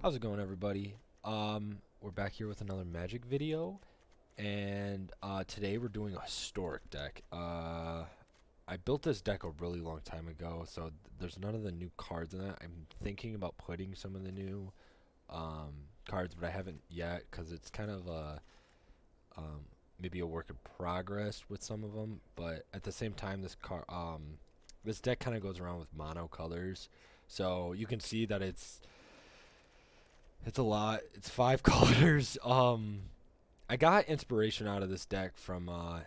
How's it going, everybody? We're back here with another Magic video, and today we're doing a historic deck. I built this deck a really long time ago, so there's none of the new cards in it. I'm thinking about putting some of the new cards, but I haven't yet because it's kind of um, maybe a work in progress with some of them. But at the same time, this deck kind of goes around with mono colors, so you can see that it's a lot. It's five colors. I got inspiration out of this deck from I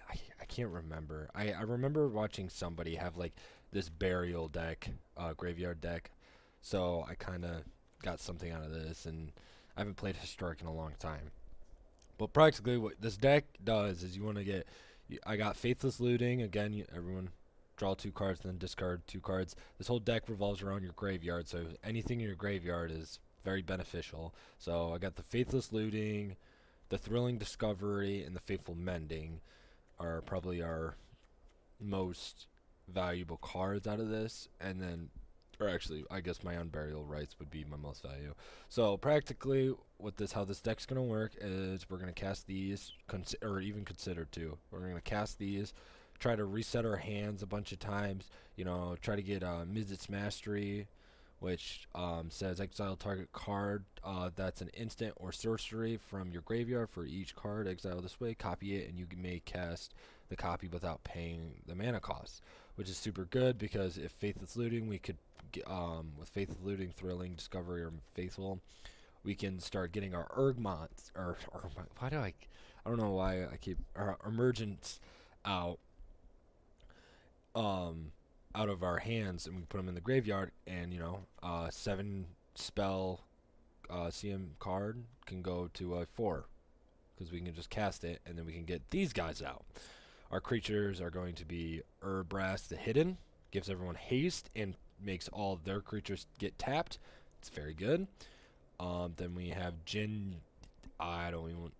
can't remember. I remember watching somebody have like this burial deck, graveyard deck. So I kind of got something out of this, and I haven't played historic in a long time. But practically, what this deck does is you want to get. I got faithless looting again. Everyone draw two cards, then discard two cards. This whole deck revolves around your graveyard, so anything in your graveyard is very beneficial. So I got the faithless looting, the thrilling discovery, and the faithful mending are probably our most valuable cards out of this. And then, or actually, I guess my unburial rights would be my most value. So practically, with this, how this deck's gonna work is we're gonna cast these, or even consider two. We're gonna cast these, try to reset our hands a bunch of times. Try to get Mizzet's Mastery, which says exile target card that's an instant or sorcery from your graveyard for each card exile this way. Copy it, and you may cast the copy without paying the mana cost, which is super good because if Faithless Looting, we could with Faithless Looting, Thrilling, Discovery, or Faithful, we can start getting our Ergmonts or why do I don't know why I keep our Emergence out um out of our hands, and we put them in the graveyard, and seven spell CM card can go to a four because we can just cast it, and then we can get these guys out. Our creatures are going to be Urbrass the Hidden, gives everyone haste and makes all their creatures get tapped. It's very good. Then we have Jin. I don't even.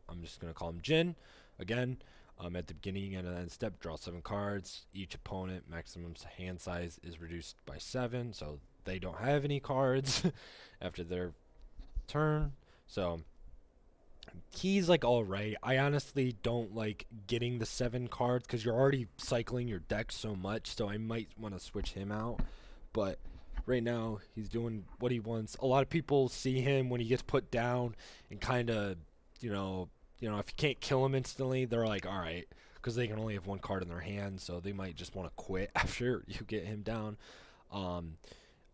I'm just gonna call him Jin. Again, at the beginning and end step, draw 7 cards. Each opponent maximum hand size is reduced by 7, so they don't have any cards after their turn. So he's like alright. I honestly don't like getting the 7 cards because you're already cycling your deck so much. So I might want to switch him out. But right now he's doing what he wants. A lot of people see him when he gets put down and kind of, if you can't kill him instantly, they're like, all right, because they can only have 1 card in their hand, so they might just want to quit after you get him down. Um,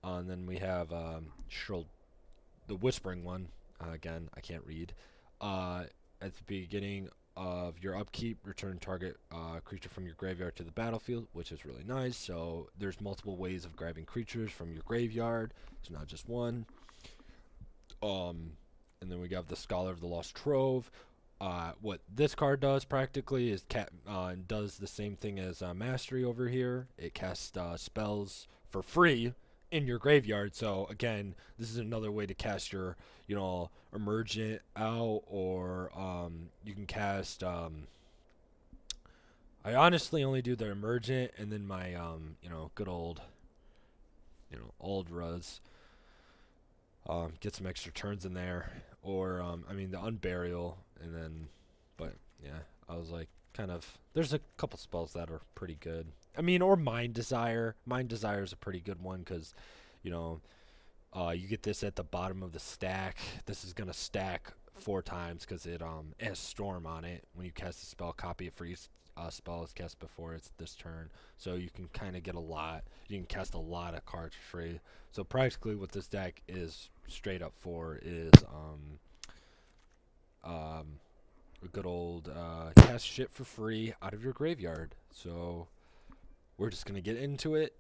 and then we have the Whispering one. Again, I can't read. At the beginning of your upkeep, return target creature from your graveyard to the battlefield, which is really nice. So there's multiple ways of grabbing creatures from your graveyard. It's not just one. And then we got the Scholar of the Lost Trove. What this card does practically is does the same thing as Mastery over here. It casts spells for free in your graveyard. So again, this is another way to cast your, Emergent out, or you can cast. I honestly only do the Emergent, and then my good old, old Ruz. Get some extra turns in there, or the Unburial, and then, but yeah, I was like, kind of. There's a couple spells that are pretty good. Or Mind Desire. Mind Desire is a pretty good one because, you know, you get this at the bottom of the stack. This is gonna stack 4 times because it has Storm on it. When you cast a spell, copy it for each spell is cast before it's this turn. So you can kind of get a lot. You can cast a lot of cards for free. So practically, what this deck is straight up for is a good old cast shit for free out of your graveyard. So we're just gonna get into it.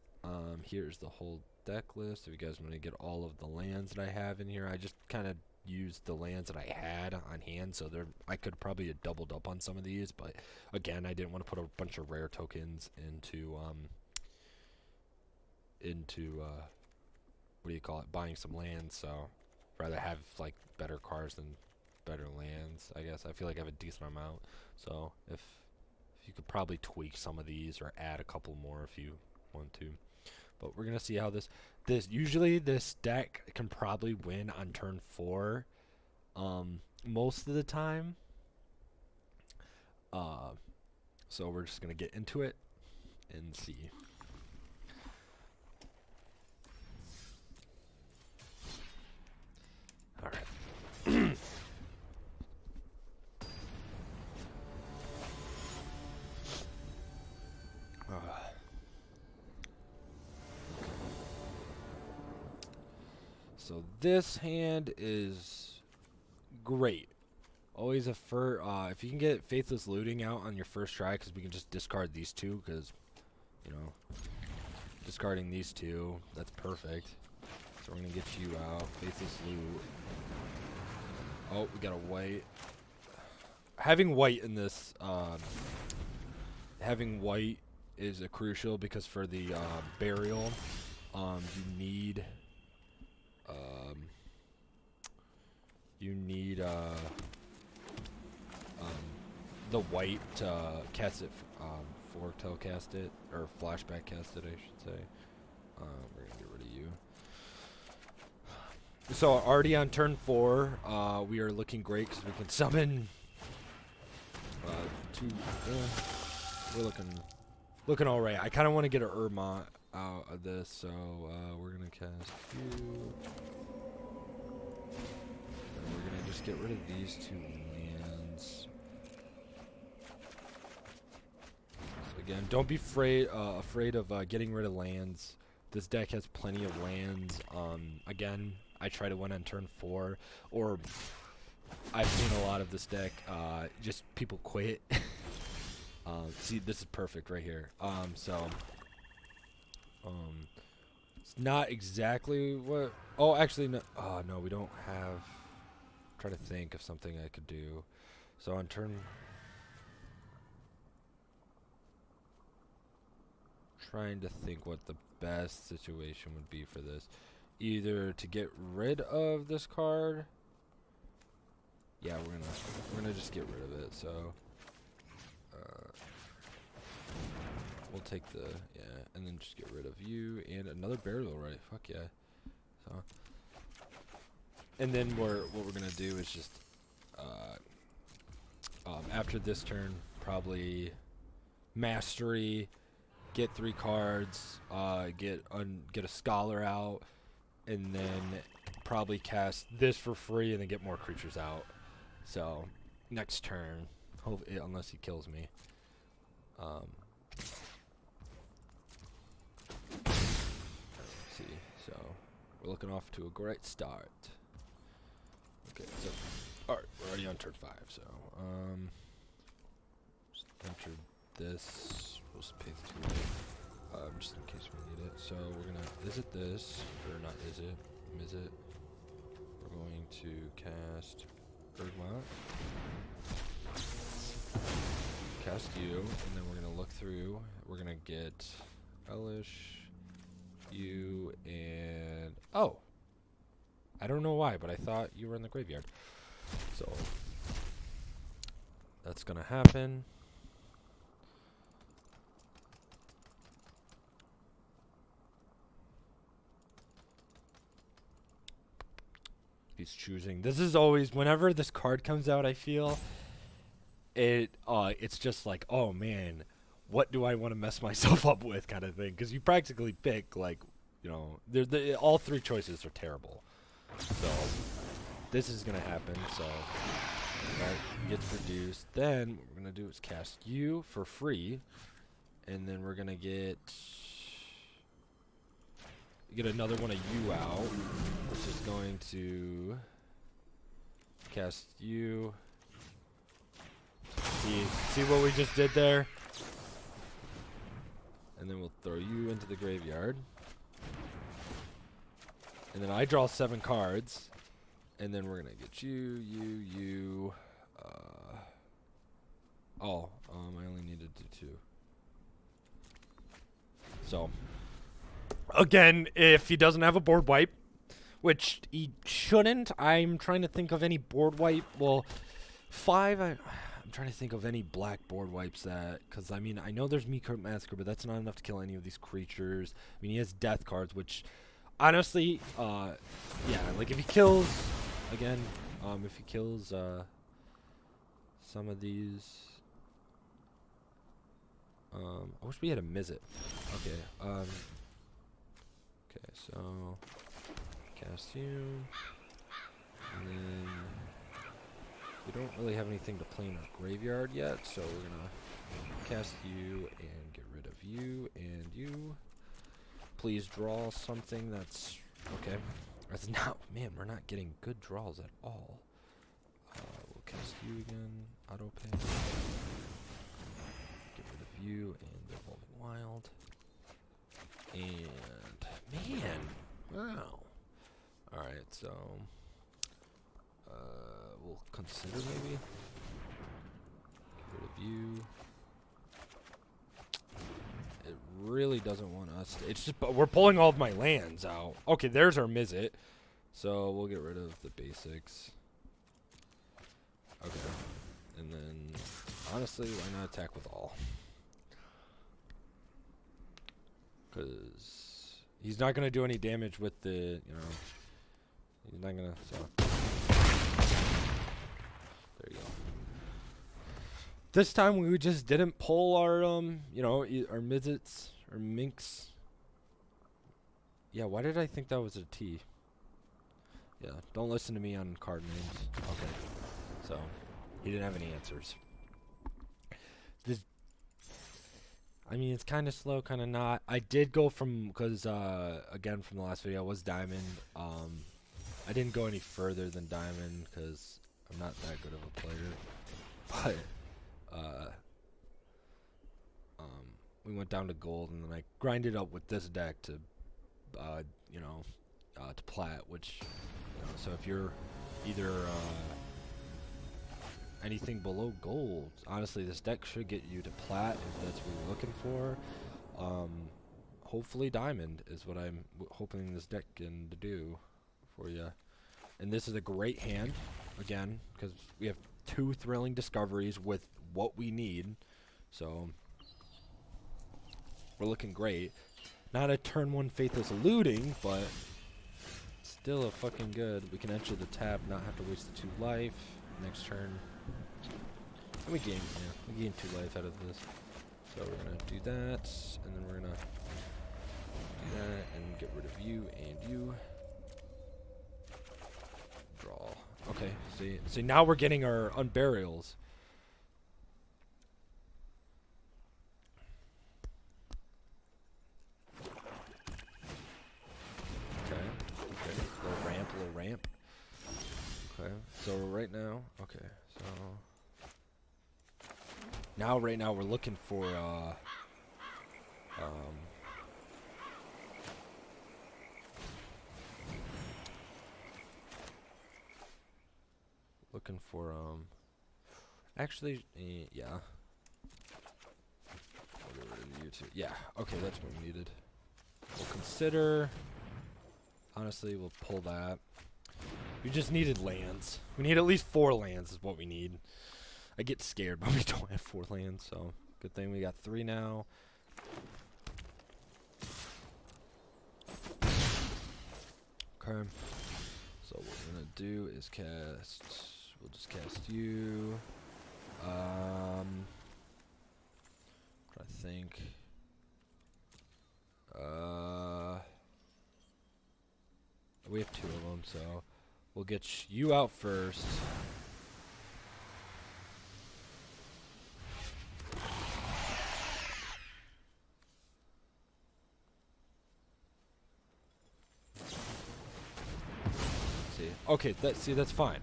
Here's the whole deck list. If you guys want to get all of the lands that I have in here, I just kind of used the lands that I had on hand, so I could probably have doubled up on some of these, but again, I didn't want to put a bunch of rare tokens into what do you call it, buying some lands. So rather have like better cards than better lands. I guess I feel like I have a decent amount. So if you could probably tweak some of these or add a couple more if you want to. But we're gonna see how this usually this deck can probably win on turn 4, most of the time. So we're just gonna get into it and see. All right. So this hand is great. Always a if you can get Faithless Looting out on your first try, because we can just discard these two, because, you know, discarding these two, that's perfect. So we're going to get you out. Faithless Loot. Oh, we got a white. Having white in this, having white is a crucial, because for the burial, you need the white to cast it, Forktail cast it, or Flashback cast it, I should say. We're gonna get rid of you. So already on turn 4, we are looking great because we can summon two. We're looking all right. I kind of want to get an Urma out of this, so we're gonna cast you. And we're gonna just get rid of these 2 lands. So again, don't be afraid of getting rid of lands. This deck has plenty of lands. Again, I try to win on turn 4, or I've seen a lot of this deck. Just people quit. See, this is perfect right here. It's not exactly what. Oh, actually, no. Oh no, we don't have. I'm trying to think of something I could do. So on turn. Trying to think what the best situation would be for this. Either to get rid of this card. Yeah, we're gonna just get rid of it. So we'll take the and then just get rid of you and another burial, right? Fuck yeah. So and then what we're gonna do is just after this turn, probably mastery. Get 3 cards, get a scholar out, and then probably cast this for free, and then get more creatures out. So next turn, hope unless he kills me. Let's see, so we're looking off to a great start. Okay, so alright, we're already on turn 5. So just enter this. We'll just pay the 2 just in case we need it. So we're gonna visit this, or not visit. We're going to cast Bergmont, cast you, and then we're gonna look through. We're gonna get Elish, you, and oh, I don't know why, but I thought you were in the graveyard. So that's gonna happen. He's choosing. This is always, whenever this card comes out, I feel it's just like, oh man, what do I want to mess myself up with, kind of thing, because you practically pick, like, you know, all 3 choices are terrible. So this is gonna happen. So that gets reduced. Then what we're gonna do is cast you for free, and then we're gonna get another one of you out, which is going to cast you. See what we just did there? And then we'll throw you into the graveyard. And then I draw 7 cards. And then we're going to get you. I only needed to do 2. So again, if he doesn't have a board wipe, which he shouldn't, I'm trying to think of any board wipe. Well, 5, I'm trying to think of any black board wipes that, because I mean I know there's Meat Massacre, but that's not enough to kill any of these creatures. I mean he has death cards, which honestly, yeah, like if he kills again, if he kills some of these, I wish we had a Mizzet. Okay, okay, so cast you, and then we don't really have anything to play in our graveyard yet, so we're gonna cast you and get rid of you and you. Please draw something that's okay. That's not, man, we're not getting good draws at all. We'll cast you again, auto pay. Get rid of you and the Evolving Wild. And man, wow. Alright, so we'll consider maybe. Get rid of you. It really doesn't want us to, it's just, but we're pulling all of my lands out. Okay, there's our Mizzet. So we'll get rid of the basics. Okay. And then honestly, why not attack with all? Cause he's not gonna do any damage with the, you know, he's not gonna, so there you go. This time we just didn't pull our, you know, our Mizzets or Minks. Yeah, why did I think that was a T? Yeah, don't listen to me on card names. Okay, so he didn't have any answers. This, I mean, it's kind of slow, kind of not. I did go from, because again from the last video was Diamond. I didn't go any further than Diamond because I'm not that good of a player. But we went down to Gold, and then I grinded up with this deck to, you know, to Plat, which, you know, so if you're either anything below Gold, honestly, this deck should get you to Plat if that's what you're looking for. Hopefully Diamond is what I'm hoping this deck can do for you. And this is a great hand, again, because we have 2 Thrilling Discoveries with what we need. So we're looking great. Not a turn 1 Faithless Looting, but still a fucking good. We can enter the tap, not have to waste the 2 life. Next turn. And we gain, yeah, we gain 2 life out of this. So we're gonna do that, and then we're gonna do that and get rid of you and you. Draw. Okay, see now we're getting our Unburials. Okay, little ramp. Okay, so right now, okay, so now right now we're looking for actually, yeah. I'll get rid of you too. Yeah, okay, that's what we needed. We'll consider. Honestly, we'll pull that. We just needed lands. We need at least 4 lands is what we need. I get scared when we don't have 4 lands, so good thing we got 3 now. Okay. So what we're gonna do is cast. We'll just cast you. Try to think. We have 2 of them, so we'll get you out first. See, okay, that's fine.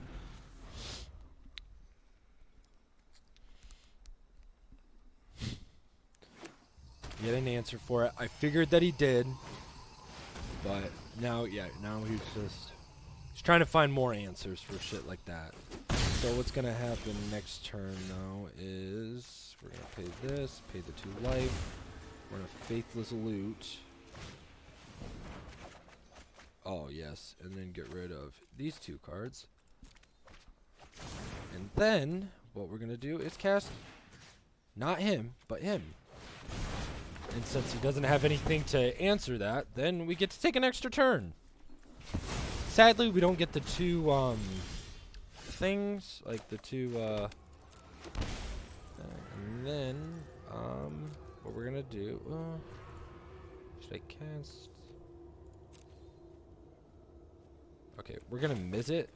Get an answer for it. I figured that he did, but now, yeah, now he's trying to find more answers for shit like that. So what's gonna happen next turn now is we're gonna pay this, pay the 2 life. We're gonna Faithless Loot. Oh yes, and then get rid of these 2 cards. And then what we're gonna do is cast not him, but him. And since he doesn't have anything to answer that, then we get to take an extra turn. Sadly, we don't get the two things, like the two and then what we're gonna do, should I cast? Okay, we're gonna miss it,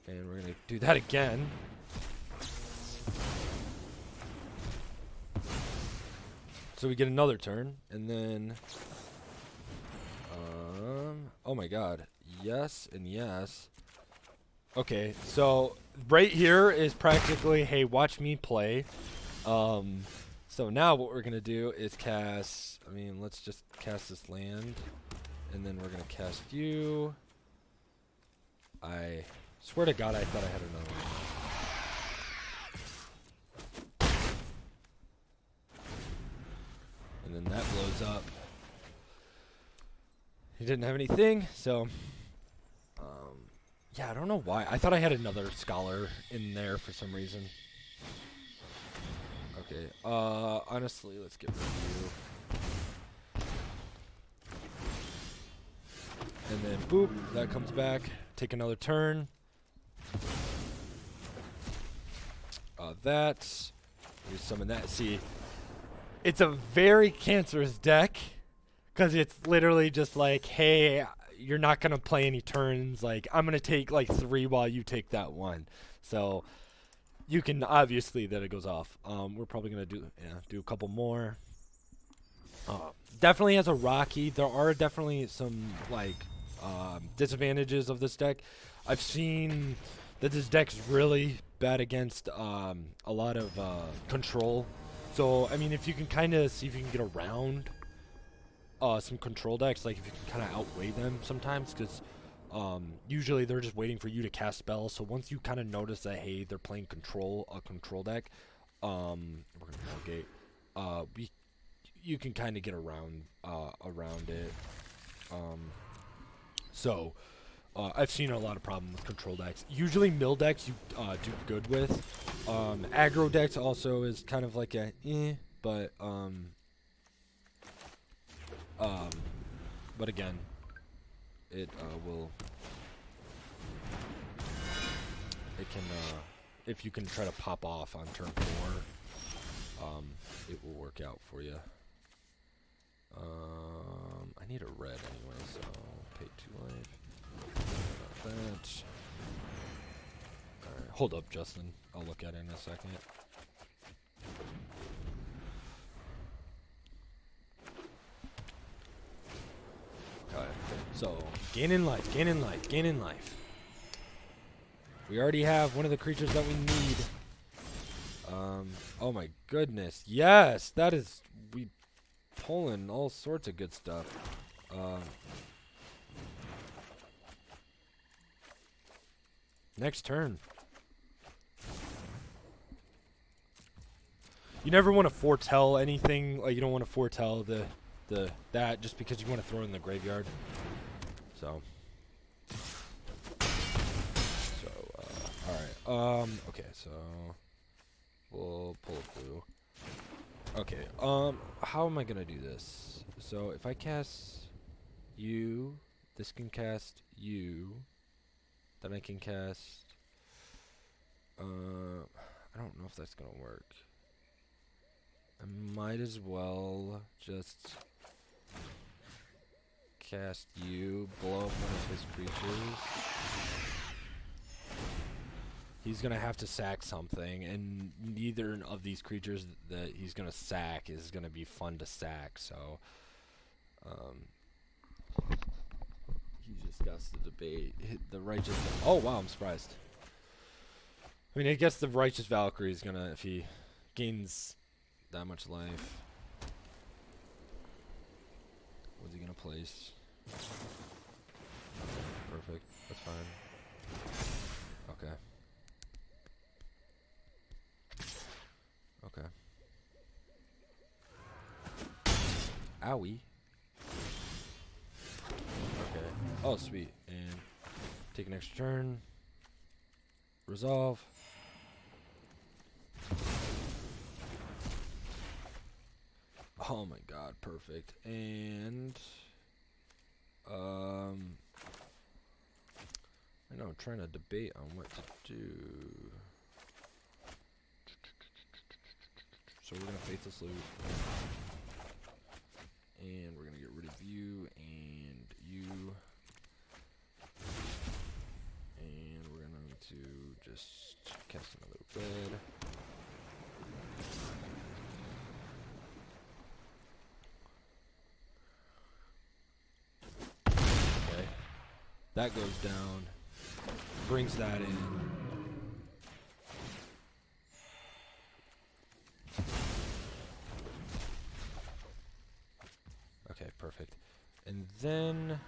and we're gonna do that again. So we get another turn, and then oh my god, yes and yes. Okay, so right here is practically, hey, watch me play. So now what we're gonna do is cast, I mean, let's just cast this land, and then we're gonna cast you. I swear to God, I thought I had another one. And then that blows up. He didn't have anything, so yeah, I don't know why. I thought I had another scholar in there for some reason. Okay, honestly, let's get rid of you. And then boop, that comes back. Take another turn. That. We summon that. See, it's a very cancerous deck, because it's literally just like, hey, you're not going to play any turns. Like, I'm going to take like 3 while you take that 1. So you can obviously that it goes off. We're probably going to do a couple more. Definitely has a rocky. There are definitely some like disadvantages of this deck. I've seen that this deck's really bad against a lot of control. So, I mean, if you can kind of see if you can get around some control decks, like if you can kind of outweigh them sometimes, because usually they're just waiting for you to cast spells. So once you kind of notice that, hey, they're playing a control deck, we're gonna negate. You can kind of get around it. So I've seen a lot of problem with control decks. Usually mill decks you do good with. Aggro decks also is kind of like a but again, it can if you can try to pop off on turn 4, it will work out for you. I need a red anyway, so pay 2 life. That. Alright, hold up, Justin. I'll look at it in a second. Okay, so gaining life. We already have one of the creatures that we need. Oh my goodness, yes, that is, we pulling all sorts of good stuff. Next turn. You never want to foretell anything. Like, you don't want to foretell that just because you want to throw it in the graveyard. So all right. Okay. So we'll pull a blue. Okay. How am I gonna do this? So if I cast you, this can cast you. Then I can cast. I don't know if that's gonna work. I might as well just cast you, blow up one of his creatures. He's gonna have to sack something, and neither of these creatures that he's gonna sack is gonna be fun to sack. So, he just got to debate the righteous. Oh wow, I'm surprised. I mean, I guess the righteous Valkyrie is gonna, if he gains that much life. What's he gonna place? Perfect. That's fine. Okay. Okay. Owie. Okay. Oh, sweet. And take an extra turn. Resolve. Oh my god, perfect. And I know I'm trying to debate on what to do. So we're gonna Faithless Loot. And we're gonna get rid of you and you. And we're going to just cast another red. Okay. That goes down. Brings that in. Okay, perfect. And then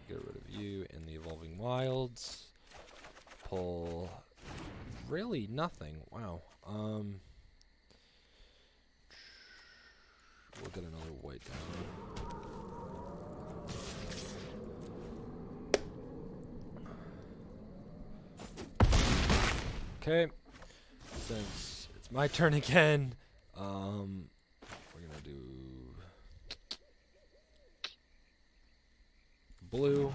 get rid of you and the Evolving Wilds. Pull really nothing. Wow. We'll get another white down. Okay. Since it's my turn again, we're gonna do blue.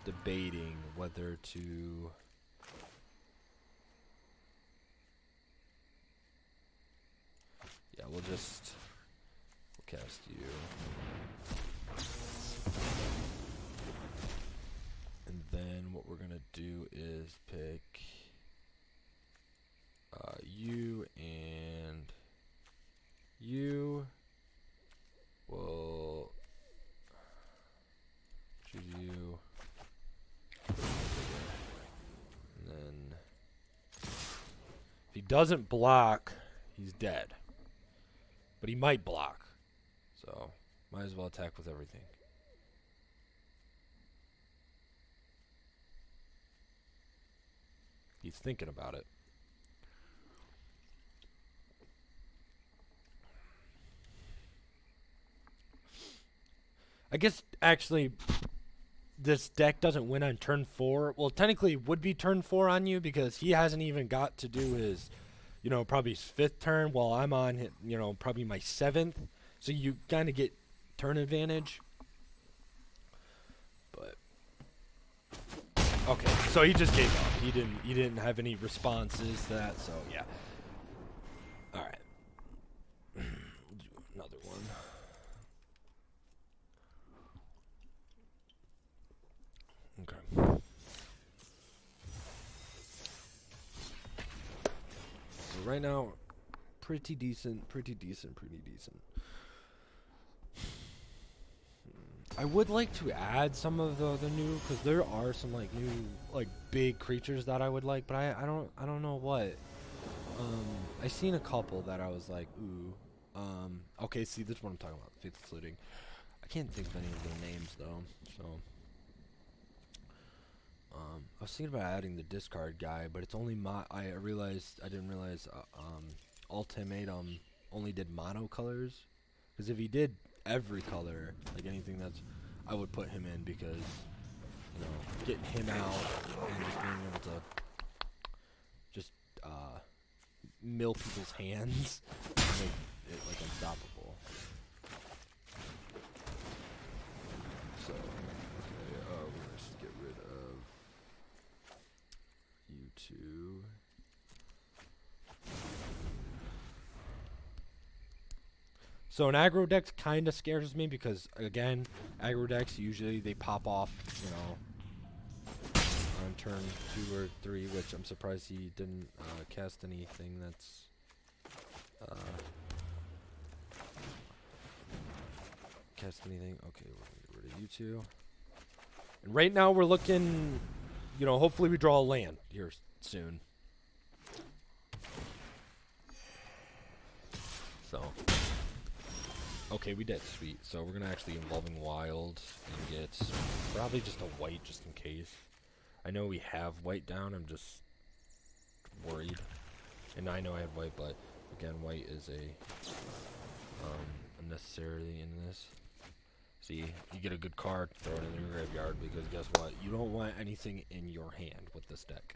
Debating whether to we'll cast you. And then what we're gonna do is pick you and you. We'll choose you. And then if he doesn't block, he's dead. But he might block. So might as well attack with everything. He's thinking about it. I guess actually this deck doesn't win on turn 4. Well, technically it would be turn 4 on you because he hasn't even got to do his, probably his 5th turn while I'm on, probably my 7th. So you kind of get turn advantage. But okay, so he just gave up. He didn't have any responses to that. So yeah. All right. We'll do another one. Okay. So right now, pretty decent. I would like to add some of the new, because there are some new big creatures that I would like, but I don't know what. I seen a couple that I was like, ooh. Okay, see, this is what I'm talking about. Faithless Looting. I can't think of any of their names though. So I was thinking about adding the discard guy, but it's only I didn't realize Ultimatum only did mono colors. Because if he did every color, like anything I would put him in because, getting him out and just being able to just mill people's hands make it unstoppable. So, okay, we're gonna just get rid of you two. So an aggro deck kind of scares me because, again, aggro decks usually they pop off, on turn 2 or 3, which I'm surprised he didn't cast anything that's Okay, we're gonna get rid of you two. And right now we're looking, hopefully we draw a land here soon. So. Okay, we did. Sweet. So we're going to actually Evolving Wild and get probably just a white just in case. I know we have white down. I'm just worried. And I know I have white, but again, white is a unnecessarily in this. See, you get a good card, throw it in your graveyard, because guess what? You don't want anything in your hand with this deck.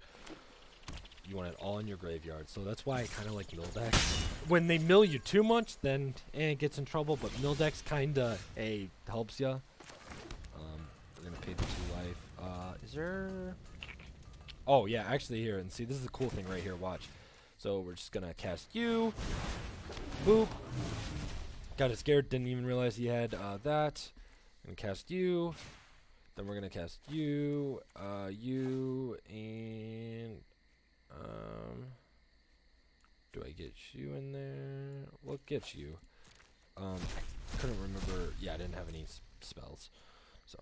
You want it all in your graveyard. So that's why I kind of like mill decks. When they mill you too much, then it gets in trouble. But mill decks kind of helps you. We're gonna pay the 2 life. Is there? Oh yeah, actually here, and see, this is the cool thing right here. Watch. So we're just gonna cast you. Boop. Got scared. Didn't even realize he had that. Gonna cast you. Then we're gonna cast you. You and. Do I get you in there? What gets you? I couldn't remember. Yeah, I didn't have any spells. So.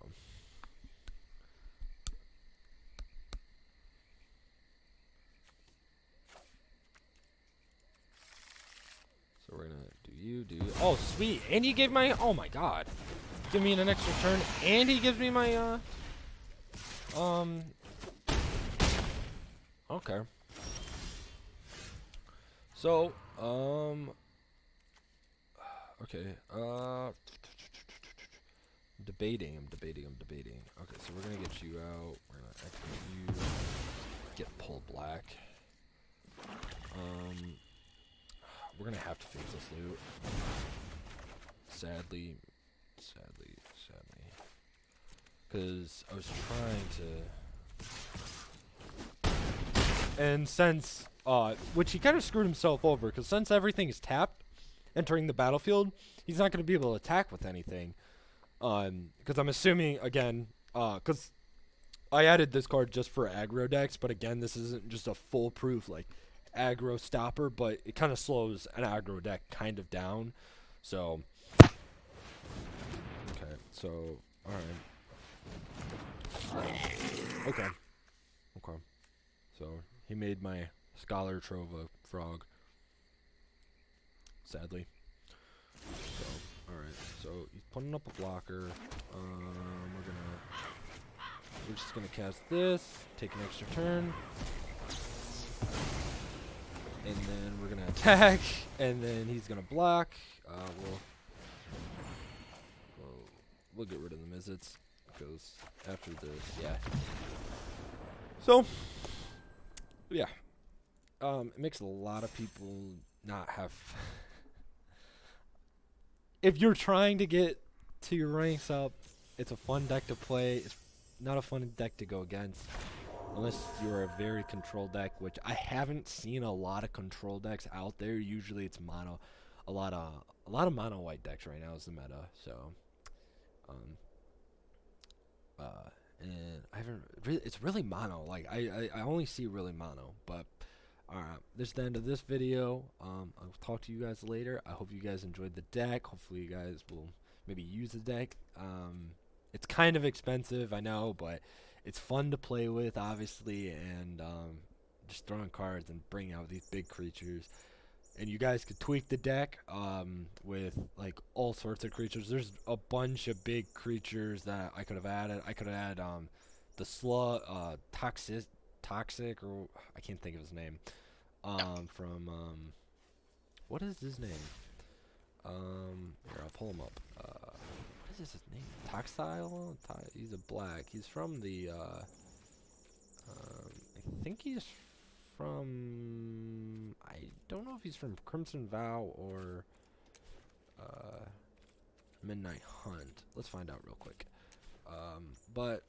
So we're gonna do you. Oh, sweet. And he gave my. Oh my god. Give me an extra turn. And he gives me my, Okay. So, okay, I'm debating. Okay, so we're gonna get you out. We're gonna activate you. Get pull black. We're gonna have to fix this loot. Sadly. Because I was trying to... And since, which he kind of screwed himself over, because since everything is tapped entering the battlefield, he's not going to be able to attack with anything. Because I'm assuming, again, because I added this card just for aggro decks, but again, this isn't just a foolproof, like, aggro stopper, but it kind of slows an aggro deck kind of down. So, okay, so, alright. Okay. So, he made my Scholar Trova frog. Sadly. So, alright. So, he's putting up a blocker. We're just gonna cast this, take an extra turn. And then we're gonna attack, and then he's gonna block. We'll get rid of the Mizzets. Because after this, yeah. So, yeah. It makes a lot of people not have... If you're trying to get to your ranks up, it's a fun deck to play. It's not a fun deck to go against. Unless you're a very controlled deck, which I haven't seen a lot of control decks out there. Usually it's mono. A lot of mono white decks right now is the meta. So, and I haven't really, it's really mono. Like I only see really mono. But alright, this is the end of this video. I'll talk to you guys later. I hope you guys enjoyed the deck. Hopefully you guys will maybe use the deck. It's kind of expensive, I know, but it's fun to play with, obviously, and just throwing cards and bringing out these big creatures. And you guys could tweak the deck with like all sorts of creatures. There's a bunch of big creatures that I could have added. I could have added the slug, toxic, or I can't think of his name. From what is his name? Here, I'll pull him up. What is his name? Toxile? He's a black. He's from the I think he's from, I don't know if he's from Crimson Vow or Midnight Hunt. Let's find out real quick. But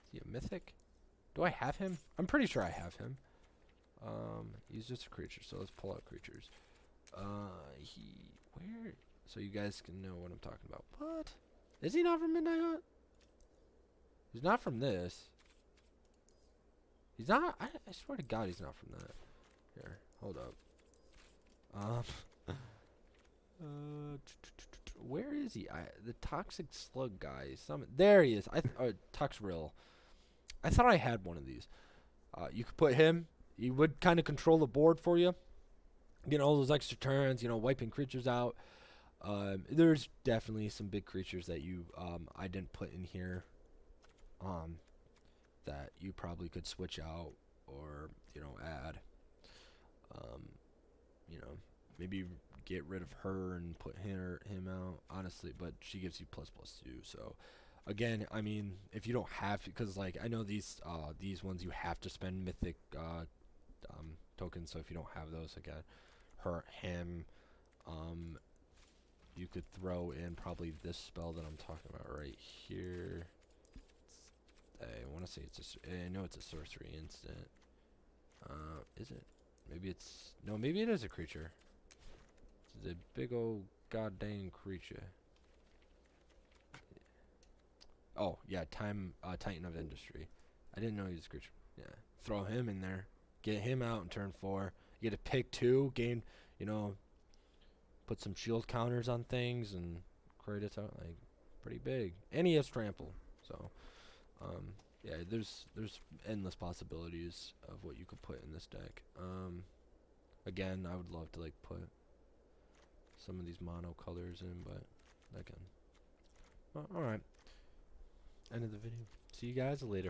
is he a mythic? Do I have him? I'm pretty sure I have him. He's just a creature, so let's pull out creatures. Where? So you guys can know what I'm talking about. What? Is he not from Midnight Hunt? He's not from this. He's not. I swear to God, he's not from that. Here, hold up. Where is he? The toxic slug guy. There he is. Toxrill. I thought I had one of these. You could put him. He would kind of control the board for you. Getting all those extra turns. Wiping creatures out. There's definitely some big creatures that I didn't put in here. That you probably could switch out or add. maybe get rid of her and put him out, honestly. But she gives you ++2. So again, I mean, if you don't have, because like I know these ones you have to spend mythic tokens. So if you don't have those, again, him, um, you could throw in probably this spell that I'm talking about right here. I want to say I know it's a sorcery instant. Is it? Maybe it's, no, maybe it is a creature. It's a big old goddamn creature. Oh, yeah, Titan of Industry. I didn't know he was a creature. Yeah. Throw him in there. Get him out in turn 4. You get to pick 2, gain, you know, put some shield counters on things, and Kratos out, like, pretty big. And he has trample. So, yeah, there's endless possibilities of what you could put in this deck. Again, I would love to, like, put some of these mono colors in, but again. Alright. End of the video. See you guys later.